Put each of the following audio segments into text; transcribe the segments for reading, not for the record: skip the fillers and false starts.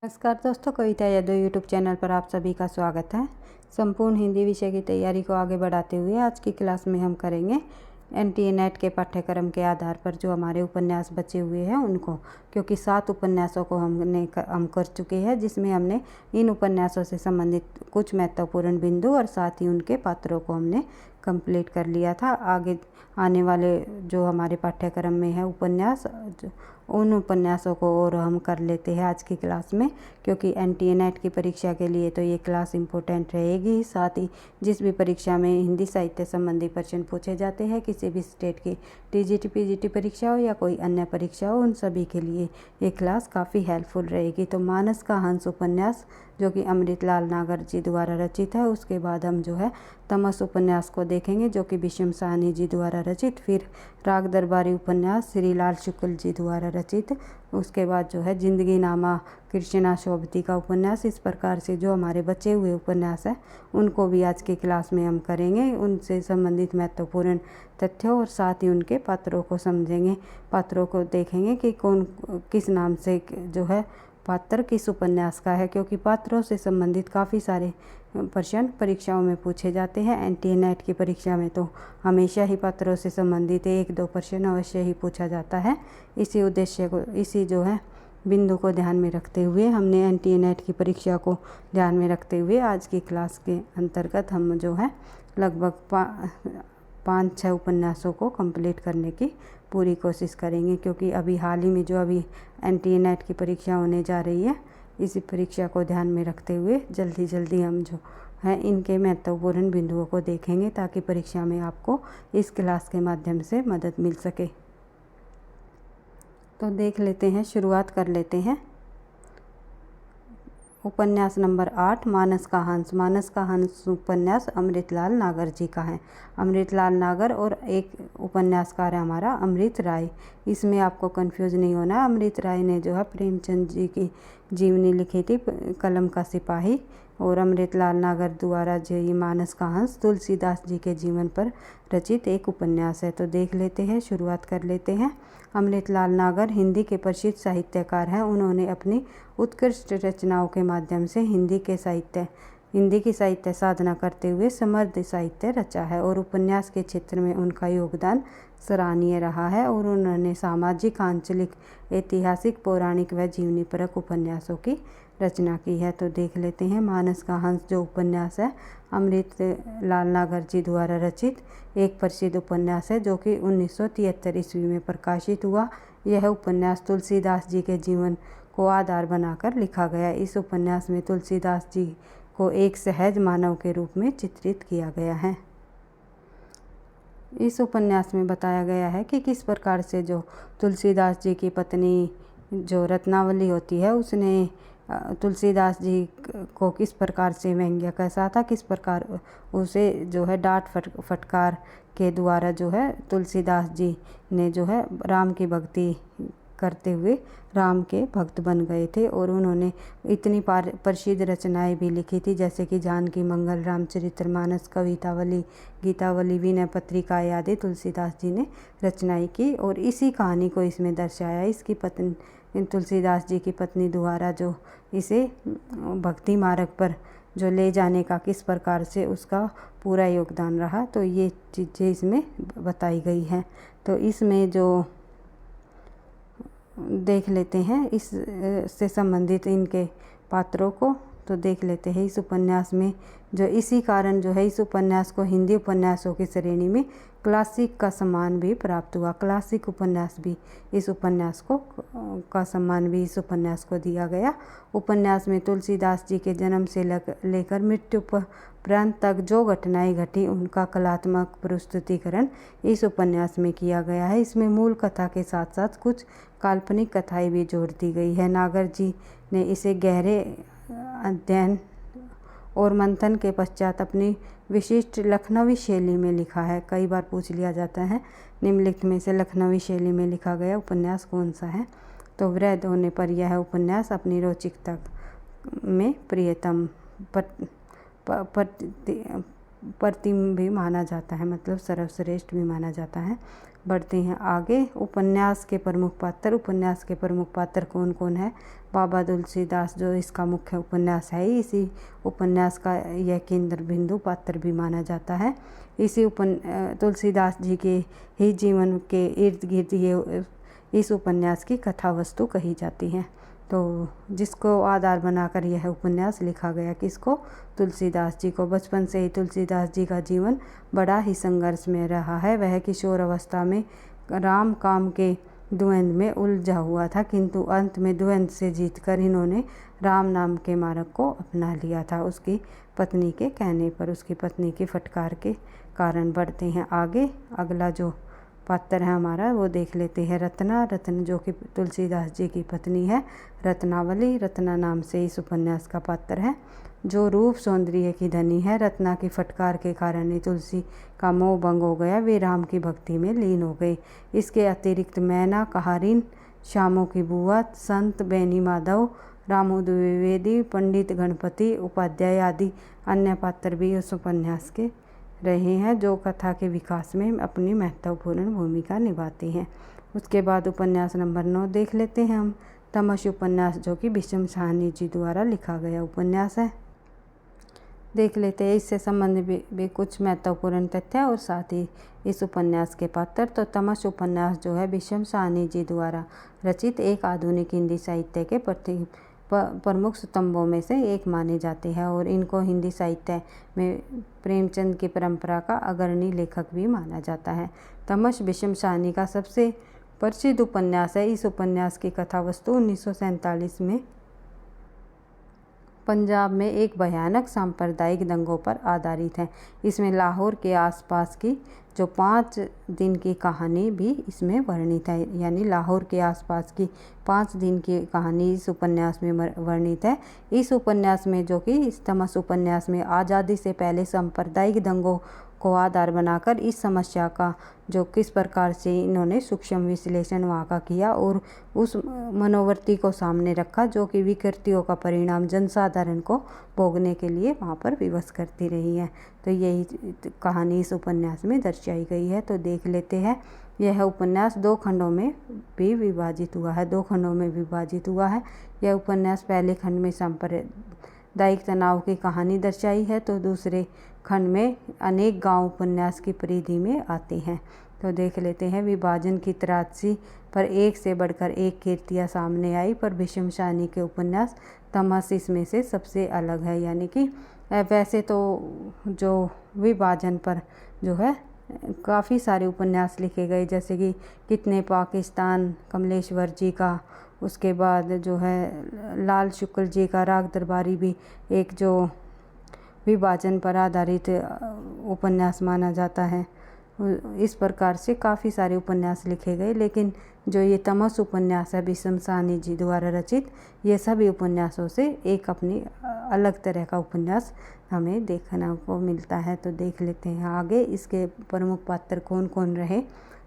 नमस्कार दोस्तों, कविता Yadav YouTube channel पर आप सभी का स्वागत है। संपूर्ण हिंदी विषय की तैयारी को आगे बढ़ाते हुए आज की क्लास में हम करेंगे एनटीए नेट के पाठ्यक्रम के आधार पर जो हमारे उपन्यास बचे हुए हैं उनको, क्योंकि 7 उपन्यासों को हम कर चुके हैं, जिसमें हमने इन उपन्यासों से संबंधित कुछ महत्वपूर्ण बिंदु और साथ ही उनके पात्रों को हमने कंप्लीट कर लिया था। आगे आने वाले जो हमारे पाठ्यक्रम में है उपन्यास, उन उपन्यासों को और हम कर लेते हैं आज की क्लास में, क्योंकि एनटीए नेट की परीक्षा के लिए तो ये क्लास इम्पोर्टेंट रहेगी। साथ ही जिस भी परीक्षा में हिंदी साहित्य संबंधी प्रश्न पूछे जाते हैं, किसी भी स्टेट की टीजीटी पीजीटी परीक्षा हो या कोई अन्य परीक्षा हो, उन सभी के लिए ये क्लास काफ़ी हेल्पफुल रहेगी। तो मानस का हंस उपन्यास जो कि अमृतलाल नागर जी द्वारा रचित है, उसके बाद हम जो है तमस उपन्यास को देखेंगे जो कि विषम साहनी जी द्वारा रचित, फिर राग दरबारी उपन्यास श्रीलाल शुक्ल जी द्वारा रचित, उसके बाद जो है जिंदगी नामा कृष्णा शोभती का उपन्यास। इस प्रकार से जो हमारे बचे हुए उपन्यास हैं उनको भी आज की क्लास में हम करेंगे, उनसे संबंधित महत्वपूर्ण तथ्यों और साथ ही उनके पात्रों को समझेंगे, पात्रों को देखेंगे कि कौन किस नाम से जो है पात्र किस उपन्यास का है, क्योंकि पात्रों से संबंधित काफ़ी सारे प्रश्न परीक्षाओं में पूछे जाते हैं। एनटीए नेट की परीक्षा में तो हमेशा ही पात्रों से संबंधित 1-2 प्रश्न अवश्य ही पूछा जाता है। इसी उद्देश्य को, इसी जो है बिंदु को ध्यान में रखते हुए हमने एनटीए नेट की परीक्षा को ध्यान में रखते हुए आज की क्लास के अंतर्गत हम जो है लगभग 5-6 उपन्यासों को कंप्लीट करने की पूरी कोशिश करेंगे, क्योंकि अभी हाल ही में जो अभी एनटीए नेट की परीक्षा होने जा रही है, इसी परीक्षा को ध्यान में रखते हुए जल्दी हम जो है इनके महत्वपूर्ण बिंदुओं को देखेंगे, ताकि परीक्षा में आपको इस क्लास के माध्यम से मदद मिल सके। तो देख लेते हैं, शुरुआत कर लेते हैं। उपन्यास नंबर 8, मानस का हंस। मानस का हंस उपन्यास अमृतलाल नागर जी का है। अमृतलाल नागर और एक उपन्यासकार है हमारा अमृत राय। इसमें आपको कंफ्यूज नहीं होना, अमृत राय ने जो है प्रेमचंद जी की जीवनी लिखी थी, कलम का सिपाही, और अमृतलाल नागर द्वारा जो ये मानस का हंस तुलसीदास जी के जीवन पर रचित एक उपन्यास है। तो देख लेते हैं, शुरुआत कर लेते हैं। अमृतलाल नागर हिंदी के प्रसिद्ध साहित्यकार हैं। उन्होंने अपनी उत्कृष्ट रचनाओं के माध्यम से हिंदी की साहित्य साधना करते हुए समृद्ध साहित्य रचा है, और उपन्यास के क्षेत्र में उनका योगदान सराहनीय रहा है। और उन्होंने सामाजिक, आंचलिक, ऐतिहासिक, पौराणिक व जीवनीपरक उपन्यासों की रचना की है। तो देख लेते हैं, मानस का हंस जो उपन्यास है अमृतलाल नागर जी द्वारा रचित एक प्रसिद्ध उपन्यास है, जो कि 1973 ईस्वी में प्रकाशित हुआ। यह उपन्यास तुलसीदास जी के जीवन को आधार बनाकर लिखा गया। इस उपन्यास में तुलसीदास जी को एक सहज मानव के रूप में चित्रित किया गया है। इस उपन्यास में बताया गया है कि किस प्रकार से जो तुलसीदास जी की पत्नी जो रत्नावली होती है, उसने तुलसीदास जी को किस प्रकार से व्यंग्य कैसा था, किस प्रकार उसे जो है डांट फटकार के द्वारा जो है तुलसीदास जी ने जो है राम की भक्ति करते हुए राम के भक्त बन गए थे। और उन्होंने इतनी प्रसिद्ध रचनाएं भी लिखी थी, जैसे कि जानकी मंगल, रामचरितमानस, कवितावली, गीतावली, विनय पत्रिका आदि तुलसीदास जी ने रचनाएं की। और इसी कहानी को इसमें दर्शाया। इसकी पत्नी तुलसीदास जी की पत्नी द्वारा जो इसे भक्ति मार्ग पर जो ले जाने का किस प्रकार से उसका पूरा योगदान रहा, तो ये चीज़ें इसमें बताई गई हैं। तो इसमें जो देख लेते हैं इस से संबंधित इनके पात्रों को, तो देख लेते हैं इस उपन्यास में जो इसी कारण जो है इस उपन्यास को हिंदी उपन्यासों की श्रेणी में क्लासिक का सम्मान भी प्राप्त हुआ। क्लासिक उपन्यास भी इस उपन्यास को का सम्मान भी इस उपन्यास को दिया गया। उपन्यास में तुलसीदास जी के जन्म से लेकर मृत्यु प्रांत तक जो घटनाएं घटी, उनका कलात्मक प्रस्तुतिकरण इस उपन्यास में किया गया है। इसमें मूल कथा के साथ साथ कुछ काल्पनिक कथाएं भी जोड़ दी गई है। नागर जी ने इसे गहरे अध्ययन और मंथन के पश्चात अपनी विशिष्ट लखनवी शैली में लिखा है। कई बार पूछ लिया जाता है निम्नलिखित में से लखनवी शैली में लिखा गया उपन्यास कौन सा है, तो वृद्ध होने पर यह उपन्यास अपनी रोचकता में प्रियतम प्रतिम भी माना जाता है, मतलब सर्वश्रेष्ठ भी माना जाता है। बढ़ते हैं आगे। उपन्यास के प्रमुख पात्र। उपन्यास के प्रमुख पात्र कौन कौन है? बाबा तुलसीदास जो इसका मुख्य उपन्यास है, इसी उपन्यास का यह केंद्र बिंदु पात्र भी माना जाता है। इसी तुलसीदास जी के ही जीवन के इर्द गिर्द ये इस उपन्यास की कथा वस्तु कही जाती है। तो जिसको आधार बनाकर यह उपन्यास लिखा गया, किसको? तुलसीदास जी को। बचपन से ही तुलसीदास जी का जीवन बड़ा ही संघर्ष में रहा है। वह किशोर अवस्था में राम काम के द्वंद्व में उलझा हुआ था, किंतु अंत में द्वंद्व से जीतकर इन्होंने राम नाम के मार्ग को अपना लिया था, उसकी पत्नी के कहने पर, उसकी पत्नी की फटकार के कारण। बढ़ते हैं आगे। अगला जो पात्र है हमारा वो देख लेते हैं रत्ना। रत्न जो कि तुलसीदास जी की पत्नी है, रत्नावली। रत्ना नाम से इस उपन्यास का पात्र है, जो रूप सौंदर्य की धनी है। रत्ना की फटकार के कारण ही तुलसी का मोह भंग हो गया, वे राम की भक्ति में लीन हो गई। इसके अतिरिक्त मैना, कहारिन, श्यामों की बुआ, संत बेनी माधव, रामू द्विवेदी, पंडित गणपति उपाध्याय आदि अन्य पात्र भी उस उपन्यास के रहे हैं, जो कथा के विकास में अपनी महत्वपूर्ण भूमिका निभाते हैं। उसके बाद उपन्यास नंबर 9 देख लेते हैं हम। तमस उपन्यास जो कि भीष्म साहनी जी द्वारा लिखा गया उपन्यास है। देख लेते हैं इससे संबंधित भी कुछ महत्वपूर्ण तथ्य और साथ ही इस उपन्यास के पात्र। तो तमस उपन्यास जो है भीष्म साहनी जी द्वारा रचित एक आधुनिक हिंदी साहित्य के प्रमुख स्तंभों में से एक माने जाते हैं और इनको हिंदी साहित्य में प्रेमचंद की परंपरा का अग्रणी लेखक भी माना जाता है। तमस भीष्म साहनी का सबसे प्रसिद्ध उपन्यास है। इस उपन्यास की कथा वस्तु 1947 में पंजाब में एक भयानक सांप्रदायिक दंगों पर आधारित है। इसमें लाहौर के आसपास की जो 5 दिन की कहानी भी इसमें वर्णित है, यानी लाहौर के आसपास की 5 दिन की कहानी इस उपन्यास में वर्णित है। इस उपन्यास में जो कि इस तमस उपन्यास में आज़ादी से पहले सांप्रदायिक दंगों को आधार बनाकर इस समस्या का जो किस प्रकार से इन्होंने सूक्ष्म विश्लेषण वहाँ का किया और उस मनोवृत्ति को सामने रखा, जो कि विकृतियों का परिणाम जनसाधारण को भोगने के लिए वहाँ पर विवश करती रही है। तो यही कहानी इस उपन्यास में दर्शाई गई है। तो देख लेते हैं। यह उपन्यास 2 खंडों में भी विभाजित हुआ है, 2 खंडों में विभाजित हुआ है। यह उपन्यास पहले खंड में सांप्रदायिक तनाव की कहानी दर्शाई है, तो दूसरे खंड में अनेक गांव उपन्यास की परिधि में आते हैं। तो देख लेते हैं। विभाजन की त्रासदी पर एक से बढ़कर एक कीर्तियाँ सामने आई, पर भीष्म साहनी के उपन्यास तमस इसमें से सबसे अलग है। यानी कि वैसे तो जो विभाजन पर जो है काफ़ी सारे उपन्यास लिखे गए, जैसे कि कितने पाकिस्तान कमलेश्वर जी का, उसके बाद जो है लाल शुक्ल जी का राग दरबारी भी एक जो विभाजन पर आधारित उपन्यास माना जाता है। इस प्रकार से काफ़ी सारे उपन्यास लिखे गए, लेकिन जो ये तमस उपन्यास है भीष्म साहनी जी द्वारा रचित, ये सभी उपन्यासों से एक अपनी अलग तरह का उपन्यास हमें देखने को मिलता है। तो देख लेते हैं आगे। इसके प्रमुख पात्र कौन कौन रहे?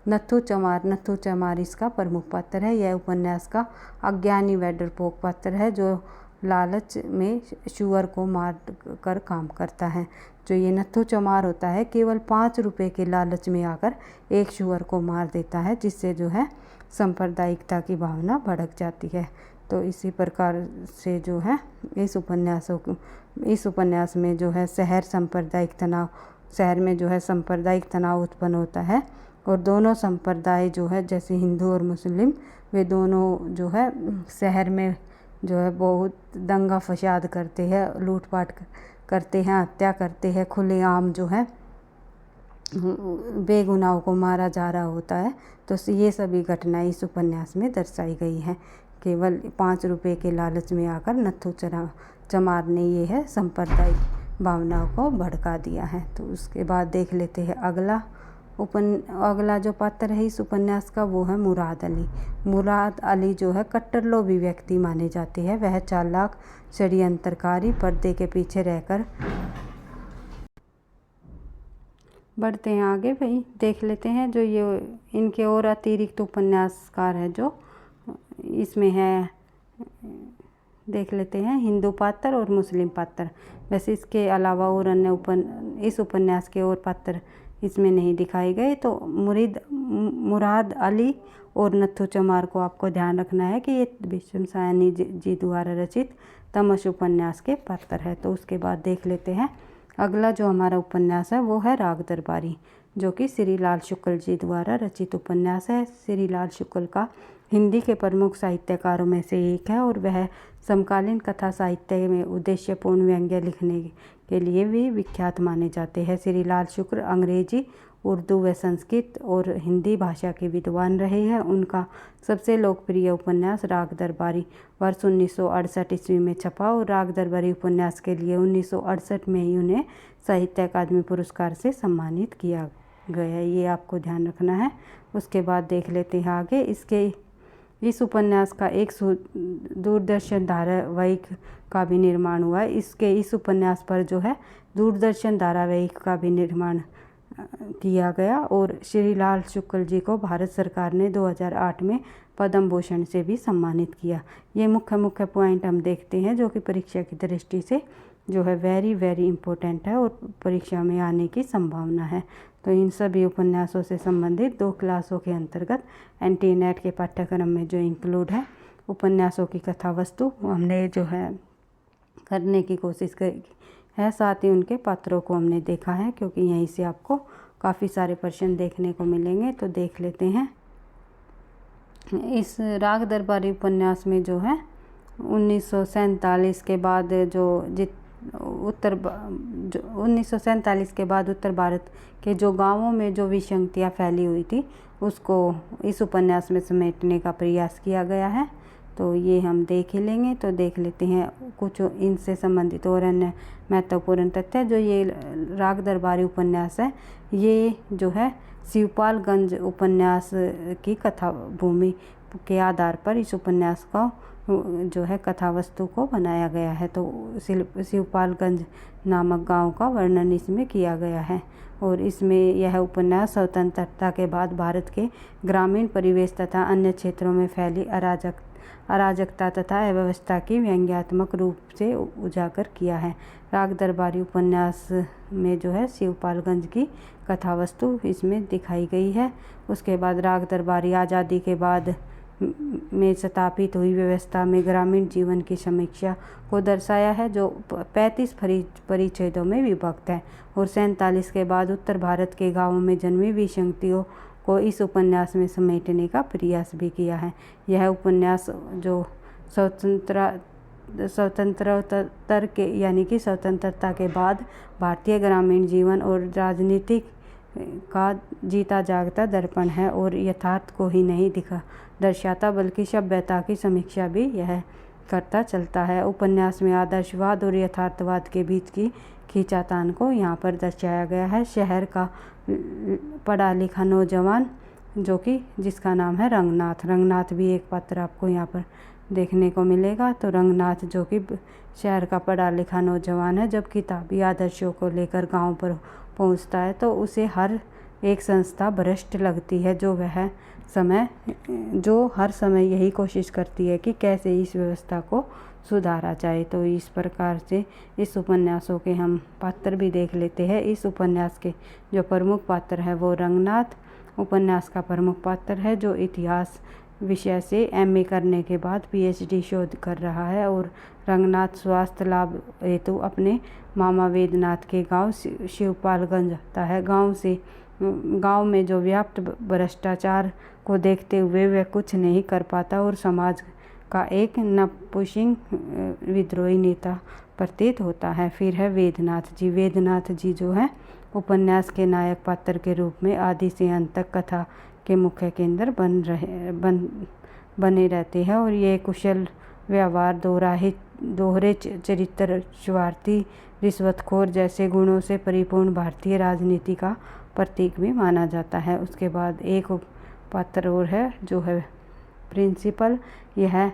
नत्थू चमार। नत्थू चमार इसका प्रमुख पात्र है। यह उपन्यास का अज्ञानी व डरपोक पात्र है, जो लालच में शुअर को मार कर काम करता है। जो ये नत्थू चमार होता है, केवल 5 रुपए के लालच में आकर एक शुअर को मार देता है, जिससे जो है सांप्रदायिकता की भावना भड़क जाती है। तो इसी प्रकार से जो है इस उपन्यास में जो है शहर में जो है सांप्रदायिक तनाव उत्पन्न होता है और दोनों संप्रदाय जो है जैसे हिंदू और मुस्लिम, वे दोनों जो है शहर में जो है बहुत दंगा फसाद करते हैं, लूटपाट करते हैं, हत्या करते हैं, खुलेआम जो है बेगुनाहों को मारा जा रहा होता है। तो ये सभी घटनाएं इस उपन्यास में दर्शाई गई हैं। केवल 5 रुपए के लालच में आकर नत्थू चमार ने ये है सांप्रदायिक भावनाओं को भड़का दिया है। तो उसके बाद देख लेते हैं अगला जो पात्र है इस उपन्यास का, वो है मुराद अली। मुराद अली जो है कट्टर लोभी व्यक्ति माने जाते हैं। वह चालाक, षड्यंत्रकारी, पर्दे के पीछे रहकर। बढ़ते हैं आगे भाई, देख लेते हैं जो ये इनके और अतिरिक्त उपन्यासकार है जो इसमें है देख लेते हैं हिंदू पात्र और मुस्लिम पात्र। वैसे इसके अलावा और अन्य इस उपन्यास के और पात्र इसमें नहीं दिखाए गए। तो मुराद अली और नथु चमार को आपको ध्यान रखना है कि ये भीष्म सायनी जी द्वारा रचित तमस उपन्यास के पात्र है। तो उसके बाद देख लेते हैं अगला जो हमारा उपन्यास है वो है राग दरबारी, जो कि श्री लाल शुक्ल जी द्वारा रचित उपन्यास है। श्री लाल शुक्ल का हिंदी के प्रमुख साहित्यकारों में से एक है और वह समकालीन कथा साहित्य में उद्देश्यपूर्ण व्यंग्य लिखने के लिए भी विख्यात माने जाते हैं। श्री लाल शुक्ल अंग्रेजी, उर्दू व संस्कृत और हिंदी भाषा के विद्वान रहे हैं। उनका सबसे लोकप्रिय उपन्यास राग दरबारी वर्ष 1968 ईस्वी में छपा और राग दरबारी उपन्यास के लिए 1968 में ही उन्हें साहित्य अकादमी पुरस्कार से सम्मानित किया गया। ये आपको ध्यान रखना है। उसके बाद देख लेते हैं आगे इस उपन्यास का एक दूरदर्शन धारावाहिक का भी निर्माण हुआ है। इस उपन्यास पर जो है दूरदर्शन धारावाहिक का भी निर्माण किया गया और श्री लाल शुक्ल जी को भारत सरकार ने 2008 में पद्म भूषण से भी सम्मानित किया। ये मुख्य पॉइंट हम देखते हैं जो कि परीक्षा की दृष्टि से जो है वेरी इम्पोर्टेंट है और परीक्षा में आने की संभावना है। तो इन सभी उपन्यासों से संबंधित 2 क्लासों के अंतर्गत NT-NET के पाठ्यक्रम में जो इंक्लूड है उपन्यासों की कथा वस्तु हमने जो है करने की कोशिश करी है। साथ ही उनके पात्रों को हमने देखा है, क्योंकि यहीं से आपको काफ़ी सारे प्रश्न देखने को मिलेंगे। तो देख लेते हैं इस राग दरबारी उपन्यास में जो है 1947 के बाद 1947 के बाद उत्तर भारत के जो गांवों में जो विसंगतियाँ फैली हुई थी उसको इस उपन्यास में समेटने का प्रयास किया गया है। तो ये हम देख ही लेंगे। तो देख लेते हैं कुछ इनसे संबंधित और अन्य महत्वपूर्ण तथ्य। जो ये राग दरबारी उपन्यास है ये जो है शिवपालगंज उपन्यास की कथा भूमि के आधार पर इस उपन्यास का जो है कथा वस्तु को बनाया गया है। तो शिवपालगंज नामक गांव का वर्णन इसमें किया गया है और इसमें यह उपन्यास स्वतंत्रता के बाद भारत के ग्रामीण परिवेश तथा अन्य क्षेत्रों में फैली अराजकता तथा अव्यवस्था की व्यंग्यात्मक रूप से उजागर किया है। राग दरबारी उपन्यास में जो है शिवपालगंज की कथा वस्तु इसमें दिखाई गई है। उसके बाद राग दरबारी आज़ादी के बाद में स्थापित हुई व्यवस्था में ग्रामीण जीवन की समीक्षा को दर्शाया है, जो 35 परिच्छेदों में विभक्त है और 47 के बाद उत्तर भारत के गांवों में जन्मी विसंगतियों को इस उपन्यास में समेटने का प्रयास भी किया है। यह उपन्यास जो स्वतंत्रता के बाद भारतीय ग्रामीण जीवन और राजनीतिक का जीता जागता दर्पण है और यथार्थ को ही नहीं दर्शाता बल्कि सभ्यता की समीक्षा भी यह करता चलता है। उपन्यास में आदर्शवाद और यथार्थवाद के बीच की खींचातान को यहाँ पर दर्शाया गया है। शहर का पढ़ा लिखा नौजवान जो कि जिसका नाम है रंगनाथ भी एक पात्र आपको यहाँ पर देखने को मिलेगा। तो रंगनाथ जो कि शहर का पढ़ा लिखा नौजवान है, जब किताबी आदर्शों को लेकर गांव पर पहुंचता है तो उसे हर एक संस्था भ्रष्ट लगती है, जो हर समय यही कोशिश करती है कि कैसे इस व्यवस्था को सुधारा जाए। तो इस प्रकार से इस उपन्यासों के हम पात्र भी देख लेते हैं। इस उपन्यास के जो प्रमुख पात्र है वो रंगनाथ उपन्यास का प्रमुख पात्र है, जो इतिहास विषय से MA करने के बाद PhD शोध कर रहा है और रंगनाथ स्वास्थ्य लाभ हेतु अपने मामा वेदनाथ के गांव शिवपालगंज जाता है। गांव में जो व्याप्त भ्रष्टाचार को देखते हुए वह कुछ नहीं कर पाता और समाज का एक नपुंसक विद्रोही नेता प्रतीत होता है। फिर है वेदनाथ जी जो है उपन्यास के नायक पात्र के रूप में आदि से अंत तक कथा के मुख्य केंद्र बने रहते हैं और ये कुशल व्यवहार, दोहरे चरित्र, स्वार्थी, रिश्वतखोर जैसे गुणों से परिपूर्ण भारतीय राजनीति का प्रतीक भी माना जाता है। उसके बाद एक पात्र और है जो है प्रिंसिपल। यह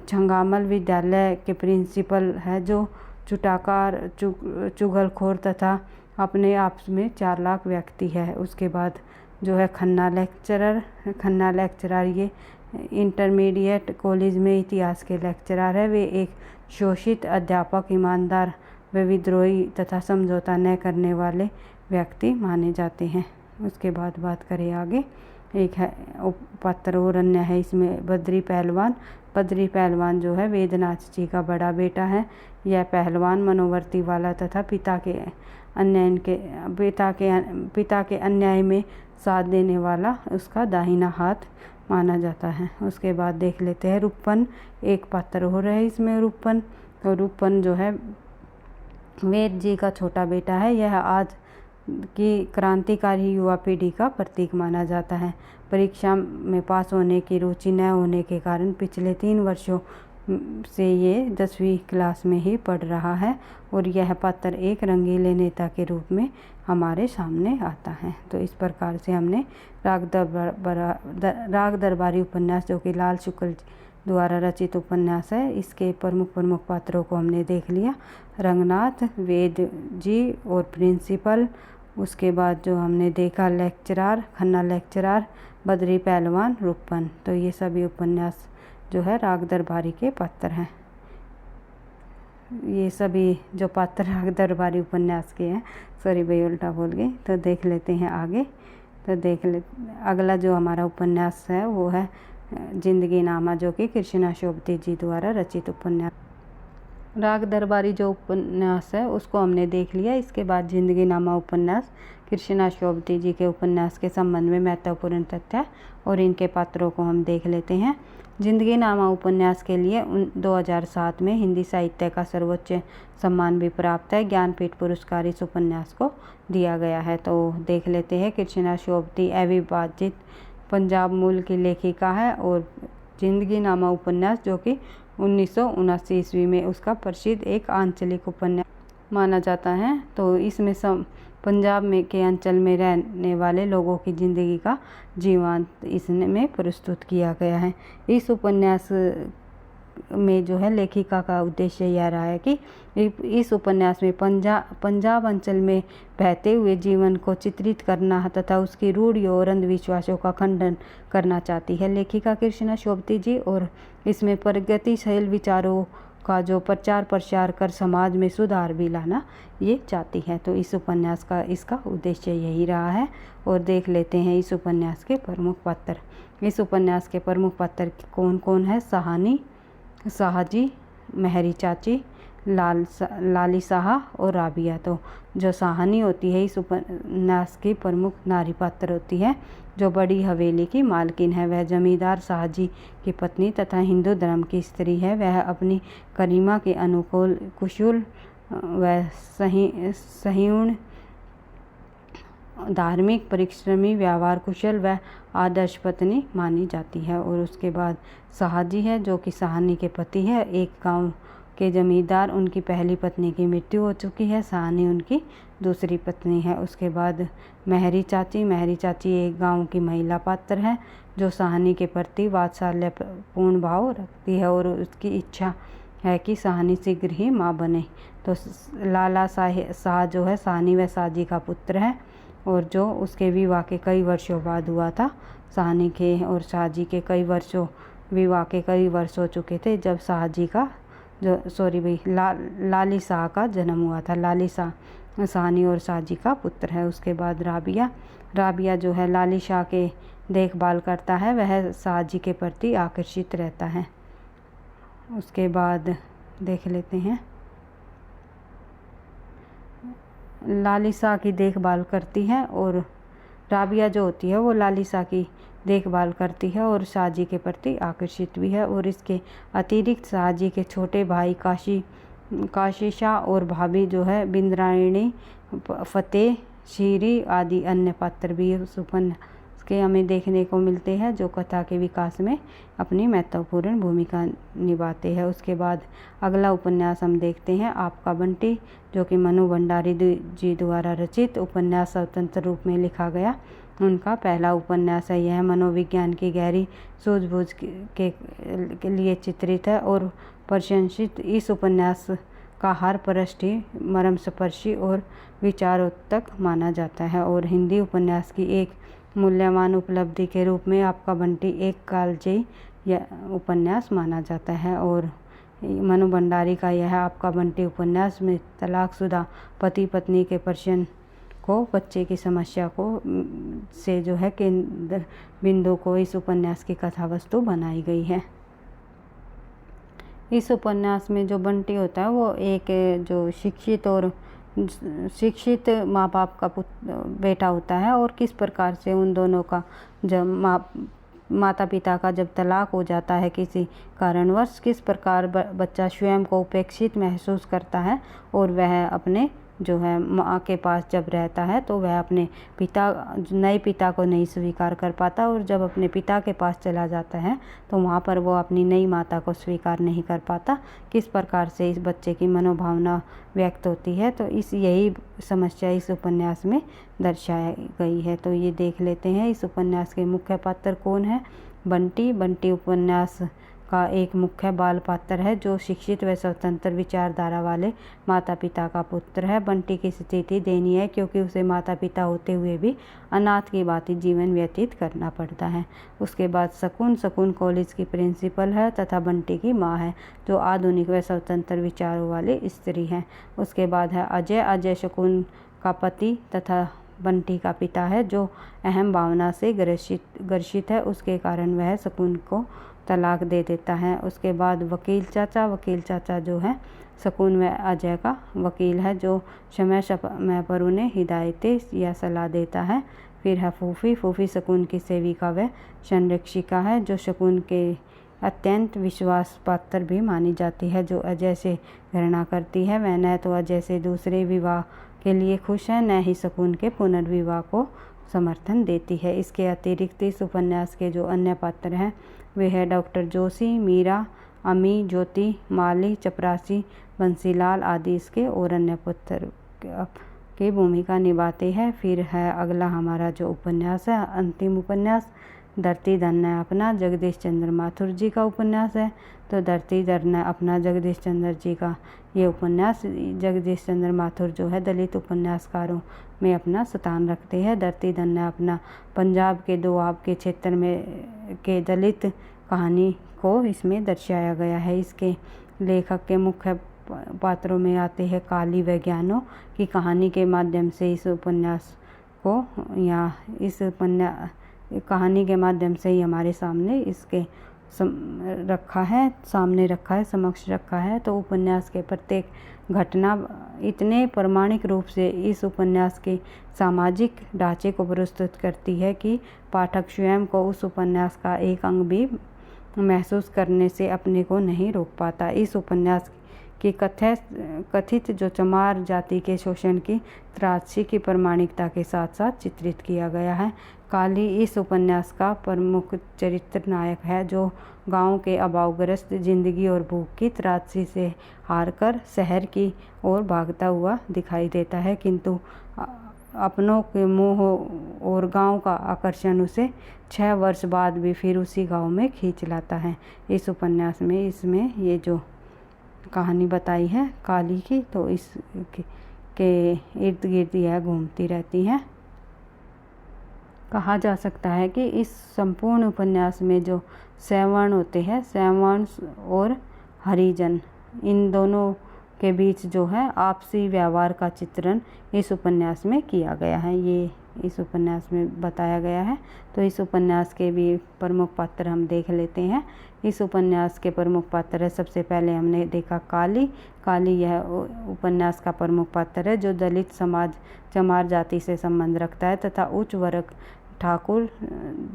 छंगामल विद्यालय के प्रिंसिपल है, जो चुटाकार, चुगलखोर तथा अपने आप में चालाक व्यक्ति है। उसके बाद जो है खन्ना लेक्चरर ये इंटरमीडिएट कॉलेज में इतिहास के लेक्चरर है। वे एक शोषित अध्यापक, ईमानदार व विद्रोही तथा समझौता न करने वाले व्यक्ति माने जाते हैं। उसके बाद बात करें आगे, एक है पात्र और अन्य है इसमें बद्री पहलवान। बद्री पहलवान जो है वेदनाथ जी का बड़ा बेटा है। यह पहलवान मनोवर्ती वाला तथा पिता के अन्याय में साथ देने वाला उसका दाहिना हाथ माना जाता है। उसके बाद देख लेते हैं रुपन, एक पात्र हो रहा है इसमें रुपन। तो रुपन जो है वेद जी का छोटा बेटा है। यह आज की क्रांतिकारी युवा पीढ़ी का प्रतीक माना जाता है। परीक्षा में पास होने की रुचि न होने के कारण पिछले 3 वर्षों से ये 10वीं क्लास में ही पढ़ रहा है और यह पात्र एक रंगीले नेता के रूप में हमारे सामने आता है। तो इस प्रकार से हमने राग दरबारी उपन्यास, जो कि लाल शुक्ल द्वारा रचित उपन्यास है, इसके प्रमुख पात्रों को हमने देख लिया। रंगनाथ, वेद जी और प्रिंसिपल। उसके बाद जो हमने देखा लेक्चरर, खन्ना लेक्चरर, बद्री पहलवान, रुपन। तो ये सभी उपन्यास जो है राग दरबारी के पात्र हैं। ये सभी जो पात्र राग दरबारी उपन्यास के हैं, सॉरी भाई उल्टा बोल गई। तो देख लेते हैं आगे। तो अगला जो हमारा उपन्यास है वो है जिंदगी नामा, जो कि कृष्णा शोभती जी द्वारा रचित उपन्यास। राग दरबारी जो उपन्यास है उसको हमने देख लिया। इसके बाद जिंदगी नामा उपन्यास, कृष्णा शोभती जी के उपन्यास के संबंध में महत्वपूर्ण तथ्य और इनके पात्रों को हम देख लेते हैं। जिंदगी नामा उपन्यास के लिए 2007 में हिंदी साहित्य का सर्वोच्च सम्मान भी प्राप्त है। ज्ञानपीठ पुरस्कार इस उपन्यास को दिया गया है। तो देख लेते हैं। कृष्णा शोभती अविभाजित पंजाब मूल की लेखिका है और जिंदगी नामा उपन्यास, जो कि 1979 ईस्वी में उसका प्रसिद्ध एक आंचलिक उपन्यास माना जाता है। तो इसमें पंजाब के अंचल में रहने वाले लोगों की ज़िंदगी का जीवंत इसमें प्रस्तुत किया गया है। इस उपन्यास में जो है लेखिका का उद्देश्य यह रहा है कि इस उपन्यास में पंजाब अंचल में बहते हुए जीवन को चित्रित करना तथा उसकी रूढ़ियों और अंधविश्वासों का खंडन करना चाहती है लेखिका कृष्णा शोभती जी, और इसमें प्रगतिशील विचारों का जो प्रचार प्रसार कर समाज में सुधार भी लाना ये चाहती है। तो इस उपन्यास का इसका उद्देश्य यही रहा है। और देख लेते हैं इस उपन्यास के प्रमुख पात्र। इस उपन्यास के प्रमुख पात्र कौन कौन है? सहानी, शाहजी, मेहरी चाची, लाली साहा और राबिया। तो जो सहानी होती है इस उपन्यास की प्रमुख नारी पात्र होती है, जो बड़ी हवेली की मालकिन है। वह जमींदार शाहजी की पत्नी तथा हिंदू धर्म की स्त्री है। वह अपनी करीमा के अनुकूल, कुशल व सहीण, धार्मिक, परिश्रमी, व्यवहार कुशल व आदर्श पत्नी मानी जाती है। और उसके बाद शाहजी है, जो कि सहानी के पति है, एक गांव के जमींदार। उनकी पहली पत्नी की मृत्यु हो चुकी है। सहानी उनकी दूसरी पत्नी है। उसके बाद मेहरी चाची एक गांव की महिला पात्र है, जो सहानी के प्रति वात्सल्यपूर्ण भाव रखती है और उसकी इच्छा है कि सहानी शीघ्र ही माँ बने। तो लाला शाह जो है सहानी व शाहजी का पुत्र है और जो उसके विवाह के कई वर्षों बाद हुआ था। सहानी के और शाहजी के विवाह के कई वर्ष हो चुके थे जब शाहजी का लाली शाह का जन्म हुआ था। लाली शाह सहानी और शाहजी का पुत्र है। उसके बाद राबिया जो है लाली शाह के देखभाल करता है। वह शाहजी के प्रति आकर्षित रहता है। उसके बाद देख लेते हैं, लाली शाह की देखभाल करती है और राबिया जो होती है वो लाली शाह की देखभाल करती है और शाहजी के प्रति आकर्षित भी है। और इसके अतिरिक्त शाहजी के छोटे भाई काशी शाह और भाभी जो है बिंद्रायणी, फतेह, शीरी आदि अन्य पात्र भी उस उपन्यास के हमें देखने को मिलते हैं, जो कथा के विकास में अपनी महत्वपूर्ण भूमिका निभाते हैं। उसके बाद अगला उपन्यास हम देखते हैं आपका बंटी, जो कि मनु भंडारी जी द्वारा रचित उपन्यास स्वतंत्र रूप में लिखा गया उनका पहला उपन्यास है। यह मनोविज्ञान की गहरी सूझबूझ के लिए चित्रित है और प्रशंसित। इस उपन्यास का हर पृष्ठ मर्मस्पर्शी और विचारोत्तक माना जाता है और हिंदी उपन्यास की एक मूल्यवान उपलब्धि के रूप में आपका बंटी एक कालजयी यह उपन्यास माना जाता है। और मनु भंडारी का यह आपका बंटी उपन्यास में तलाकशुदा पति पत्नी के प्रश्न को, बच्चे की समस्या को से जो है केंद्र बिंदु को इस उपन्यास की कथा वस्तु बनाई गई है। इस उपन्यास में जो बंटी होता है वो एक जो शिक्षित माँ बाप का बेटा होता है, और किस प्रकार से उन दोनों का जब माता पिता का जब तलाक हो जाता है किसी कारणवश, किस प्रकार बच्चा स्वयं को उपेक्षित महसूस करता है, और वह अपने जो है माँ के पास जब रहता है तो वह अपने नए पिता को नहीं स्वीकार कर पाता, और जब अपने पिता के पास चला जाता है तो वहाँ पर वो अपनी नई माता को स्वीकार नहीं कर पाता। किस प्रकार से इस बच्चे की मनोभावना व्यक्त होती है, तो यही समस्या इस उपन्यास में दर्शाई गई है। तो ये देख लेते हैं इस उपन्यास के मुख्य पात्र कौन है। बंटी उपन्यास का एक मुख्य बाल पात्र है जो शिक्षित व स्वतंत्र विचारधारा वाले माता पिता का पुत्र है। बंटी की स्थिति दयनीय है क्योंकि उसे माता पिता होते हुए भी अनाथ की भांति जीवन व्यतीत करना पड़ता है। उसके बाद शकुन कॉलेज की प्रिंसिपल है तथा बंटी की माँ है जो आधुनिक व स्वतंत्र विचारों वाली स्त्री है। उसके बाद है अजय शकुन का पति तथा बंटी का पिता है जो अहम भावना से ग्रसित है। उसके कारण वह शकुन को तलाक दे देता है। उसके बाद वकील चाचा जो है शकुन व अजय का वकील है जो समय पर उन्हें हिदायतें या सलाह देता है। फिर है फूफी शकुन की सेविका व संरक्षिका है जो शकुन के अत्यंत विश्वास पात्र भी मानी जाती है, जो अजय से घृणा करती है। वह न तो अजय से दूसरे विवाह के लिए खुश है, न ही शकुन के पुनर्विवाह को समर्थन देती है। इसके अतिरिक्त इस उपन्यास के जो अन्य पात्र हैं वे है डॉक्टर जोशी, मीरा, अमी, ज्योति, माली, चपरासी, बंसीलाल आदि इसके और अन्य पुत्र की भूमिका निभाते हैं। फिर है अगला हमारा जो उपन्यास है, अंतिम उपन्यास धरती धन है अपना, जगदीश चंद्र माथुर जी का उपन्यास है। तो धरती धन है अपना जगदीश चंद्र जी का ये उपन्यास, जगदीश चंद्र माथुर जो है दलित उपन्यासकारों में अपना स्थान रखते हैं। धरती धन है अपना पंजाब के दोआब के क्षेत्र में के दलित कहानी को इसमें दर्शाया गया है। इसके लेखक के मुख्य पात्रों में आते हैं काली व ज्ञानो की कहानी के माध्यम से इस उपन्यास को कहानी के माध्यम से ही हमारे सामने इसके सामने रखा है, समक्ष रखा है। तो उपन्यास के प्रत्येक घटना इतने प्रामाणिक रूप से इस उपन्यास के सामाजिक ढांचे को प्रस्तुत करती है कि पाठक स्वयं को उस उपन्यास का एक अंग भी महसूस करने से अपने को नहीं रोक पाता। इस उपन्यास की कथित जो चमार जाति के शोषण की त्रासदी की प्रामाणिकता के साथ साथ चित्रित किया गया है। काली इस उपन्यास का प्रमुख चरित्र नायक है जो गांव के अभावग्रस्त जिंदगी और भूख की त्रासदी से हारकर शहर की ओर भागता हुआ दिखाई देता है, किंतु अपनों के मोह और गांव का आकर्षण उसे 6 वर्ष बाद भी फिर उसी गांव में खींच लाता है। इस उपन्यास में इसमें ये जो कहानी बताई है काली की, तो इसके इर्द गिर्द यह घूमती रहती है। कहा जा सकता है कि इस संपूर्ण उपन्यास में जो सवर्ण होते हैं, सवर्ण और हरिजन, इन दोनों के बीच जो है आपसी व्यवहार का चित्रण इस उपन्यास में किया गया है, ये इस उपन्यास में बताया गया है। तो इस उपन्यास के भी प्रमुख पात्र हम देख लेते हैं। इस उपन्यास के प्रमुख पात्र है, सबसे पहले हमने देखा काली यह उपन्यास का प्रमुख पात्र है जो दलित समाज चमार जाति से संबंध रखता है तथा उच्च वर्ग ठाकुर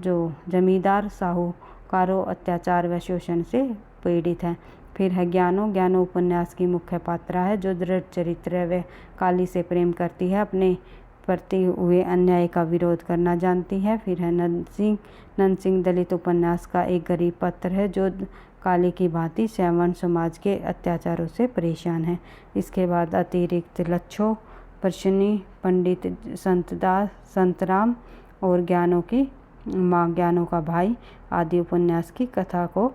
जो जमींदार साहूकारों अत्याचार व शोषण से पीड़ित है। फिर है ज्ञानो उपन्यास की मुख्य पात्रा है जो दृढ़ चरित्र व काली से प्रेम करती है, अपने प्रति हुए अन्याय का विरोध करना जानती है। फिर है नंद सिंह दलित उपन्यास का एक गरीब पात्र है जो काली की भांति सवर्ण समाज के अत्याचारों से परेशान है। इसके बाद अतिरिक्त लच्छो, प्रश्नी, पंडित संतदास, संतराम और ज्ञानों की माँ, ज्ञानों का भाई आदि उपन्यास की कथा को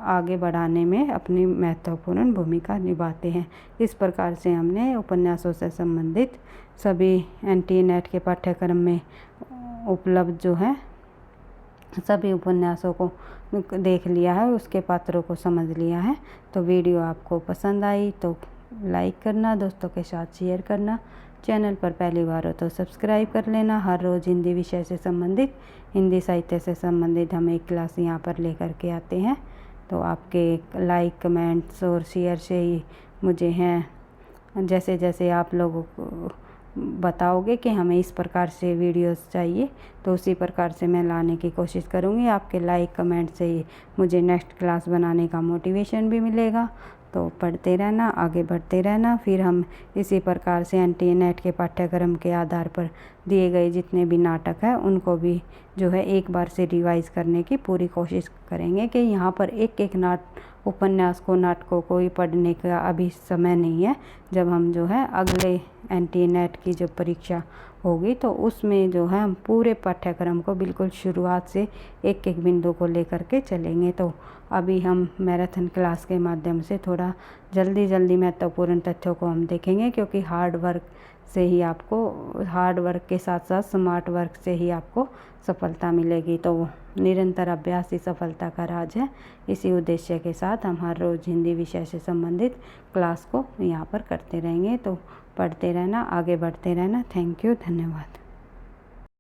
आगे बढ़ाने में अपनी महत्वपूर्ण भूमिका निभाते हैं। इस प्रकार से हमने उपन्यासों से संबंधित सभी NTA NET के पाठ्यक्रम में उपलब्ध जो है सभी उपन्यासों को देख लिया है, उसके पात्रों को समझ लिया है। तो वीडियो आपको पसंद आई तो लाइक करना, दोस्तों के साथ शेयर करना, चैनल पर पहली बार हो तो सब्सक्राइब कर लेना। हर रोज़ हिंदी विषय से संबंधित, हिंदी साहित्य से संबंधित हम एक क्लास यहाँ पर लेकर के आते हैं। तो आपके लाइक, कमेंट्स और शेयर से ही मुझे हैं, जैसे जैसे आप लोगों को बताओगे कि हमें इस प्रकार से वीडियोस चाहिए तो उसी प्रकार से मैं लाने की कोशिश करूँगी। आपके लाइक, कमेंट से ही मुझे नेक्स्ट क्लास बनाने का मोटिवेशन भी मिलेगा। तो पढ़ते रहना, आगे बढ़ते रहना। फिर हम इसी प्रकार से NT-NET के पाठ्यक्रम के आधार पर दिए गए जितने भी नाटक हैं उनको भी जो है एक बार से रिवाइज करने की पूरी कोशिश करेंगे कि यहाँ पर एक एक उपन्यास को, नाटकों को ही पढ़ने का अभी समय नहीं है। जब हम जो है अगले NT-NET की जो परीक्षा होगी तो उसमें जो है हम पूरे पाठ्यक्रम को बिल्कुल शुरुआत से एक एक बिंदु को लेकर के चलेंगे। तो अभी हम मैराथन क्लास के माध्यम से थोड़ा जल्दी महत्वपूर्ण तथ्यों को हम देखेंगे, क्योंकि हार्ड वर्क के साथ साथ स्मार्ट वर्क से ही आपको सफलता मिलेगी। तो निरंतर अभ्यास ही सफलता का राज है। इसी उद्देश्य के साथ हम हर रोज़ हिंदी विषय से संबंधित क्लास को यहाँ पर करते रहेंगे। तो पढ़ते रहना, आगे बढ़ते रहना। थैंक यू, धन्यवाद।